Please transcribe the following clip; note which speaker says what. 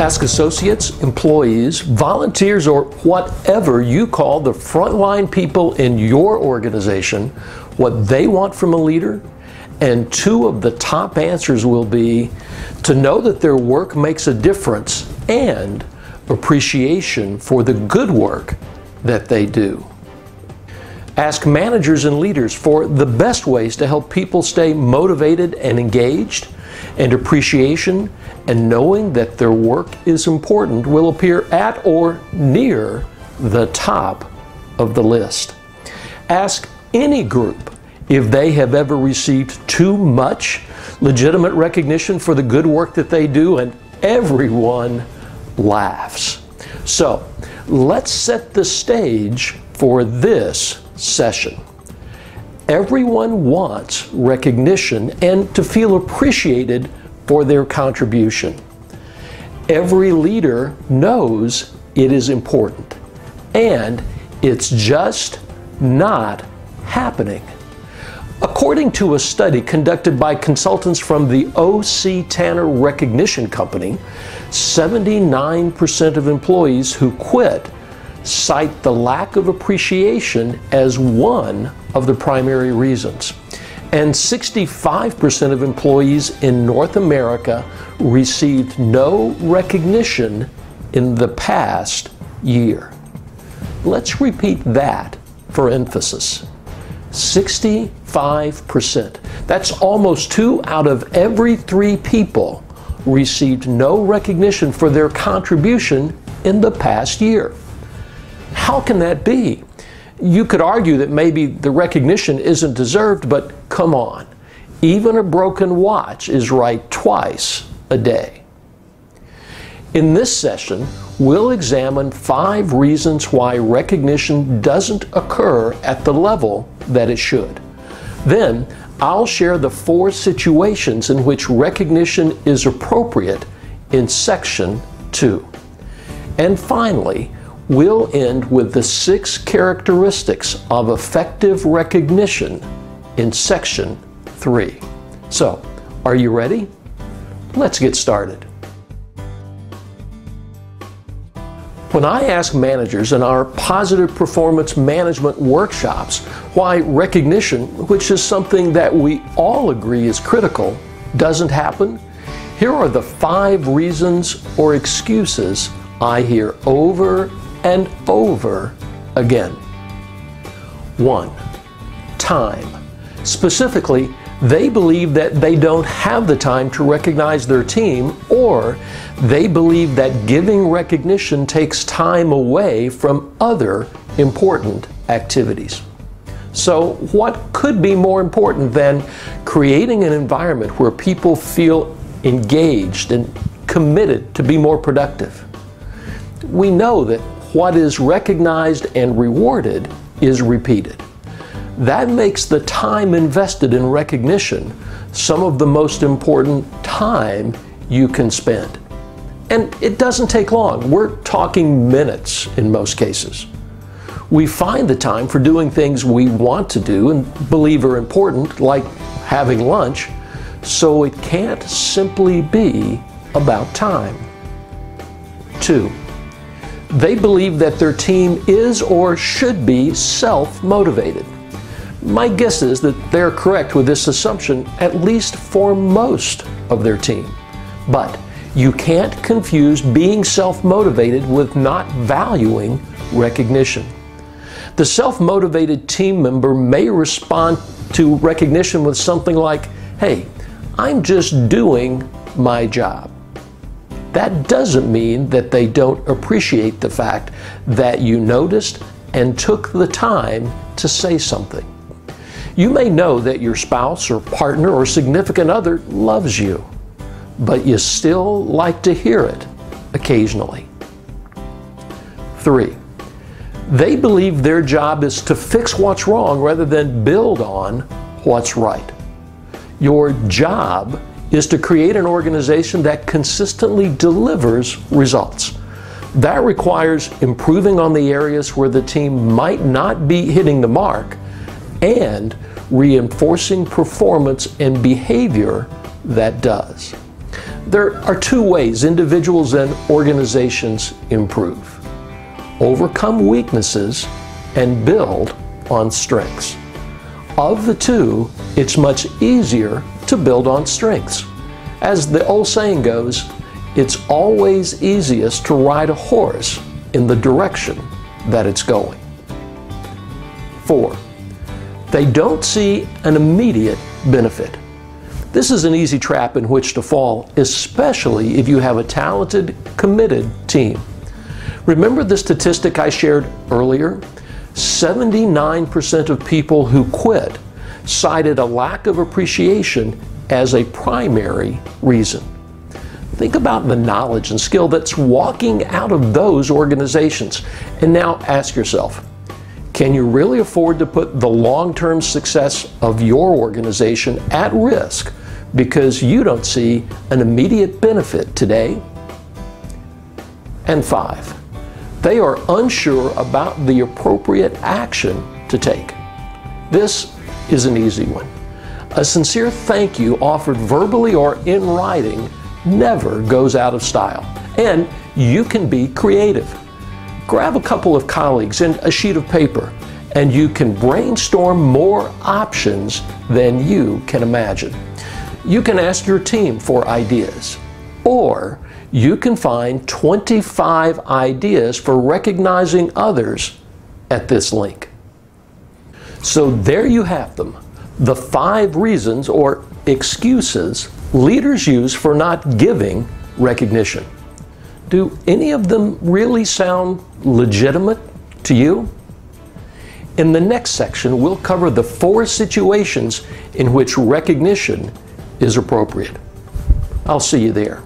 Speaker 1: Ask associates, employees, volunteers, or whatever you call the frontline people in your organization what they want from a leader, and two of the top answers will be to know that their work makes a difference and appreciation for the good work that they do. Ask managers and leaders for the best ways to help people stay motivated and engaged, and appreciation and knowing that their work is important will appear at or near the top of the list. Ask any group if they have ever received too much legitimate recognition for the good work that they do, and everyone laughs. So let's set the stage for this session. Everyone wants recognition and to feel appreciated for their contribution. Every leader knows it is important, and it's just not happening. According to a study conducted by consultants from the O.C. Tanner Recognition Company, 79% of employees who quit cite the lack of appreciation as one of the primary reasons. And 65% of employees in North America received no recognition in the past year. Let's repeat that for emphasis. 65%. That's almost 2 out of every 3 people received no recognition for their contribution in the past year. How can that be? You could argue that maybe the recognition isn't deserved, but come on. Even a broken watch is right twice a day. In this session, we'll examine 5 reasons why recognition doesn't occur at the level that it should. Then, I'll share the 4 situations in which recognition is appropriate in Section 2. And finally, we'll end with the 6 characteristics of effective recognition in Section 3. So, are you ready? Let's get started. When I ask managers in our positive performance management workshops why recognition, which is something that we all agree is critical, doesn't happen, here are the 5 reasons or excuses I hear over and over again. 1. Time. Specifically, they believe that they don't have the time to recognize their team, or they believe that giving recognition takes time away from other important activities. So what could be more important than creating an environment where people feel engaged and committed to be more productive? We know that what is recognized and rewarded is repeated. That makes the time invested in recognition some of the most important time you can spend. And it doesn't take long. We're talking minutes in most cases. We find the time for doing things we want to do and believe are important, like having lunch, so it can't simply be about time. 2. They believe that their team is or should be self-motivated. My guess is that they're correct with this assumption, at least for most of their team. But you can't confuse being self-motivated with not valuing recognition. The self-motivated team member may respond to recognition with something like, "Hey, I'm just doing my job." That doesn't mean that they don't appreciate the fact that you noticed and took the time to say something. You may know that your spouse or partner or significant other loves you, but you still like to hear it occasionally. 3. They believe their job is to fix what's wrong rather than build on what's right. Your job is to create an organization that consistently delivers results. That requires improving on the areas where the team might not be hitting the mark and reinforcing performance and behavior that does. There are two ways individuals and organizations improve: overcome weaknesses and build on strengths. Of the two, it's much easier to build on strengths. As the old saying goes, it's always easiest to ride a horse in the direction that it's going. 4. They don't see an immediate benefit. This is an easy trap in which to fall, especially if you have a talented, committed team. Remember the statistic I shared earlier? 79% of people who quit cited a lack of appreciation as a primary reason. Think about the knowledge and skill that's walking out of those organizations. And now ask yourself, can you really afford to put the long-term success of your organization at risk because you don't see an immediate benefit today? And 5, they are unsure about the appropriate action to take. This is an easy one. A sincere thank you offered verbally or in writing never goes out of style. And you can be creative. Grab a couple of colleagues and a sheet of paper, and you can brainstorm more options than you can imagine. You can ask your team for ideas, or you can find 25 ideas for recognizing others at this link. So there you have them, the 5 reasons or excuses leaders use for not giving recognition. Do any of them really sound legitimate to you? In the next section, we'll cover the 4 situations in which recognition is appropriate. I'll see you there.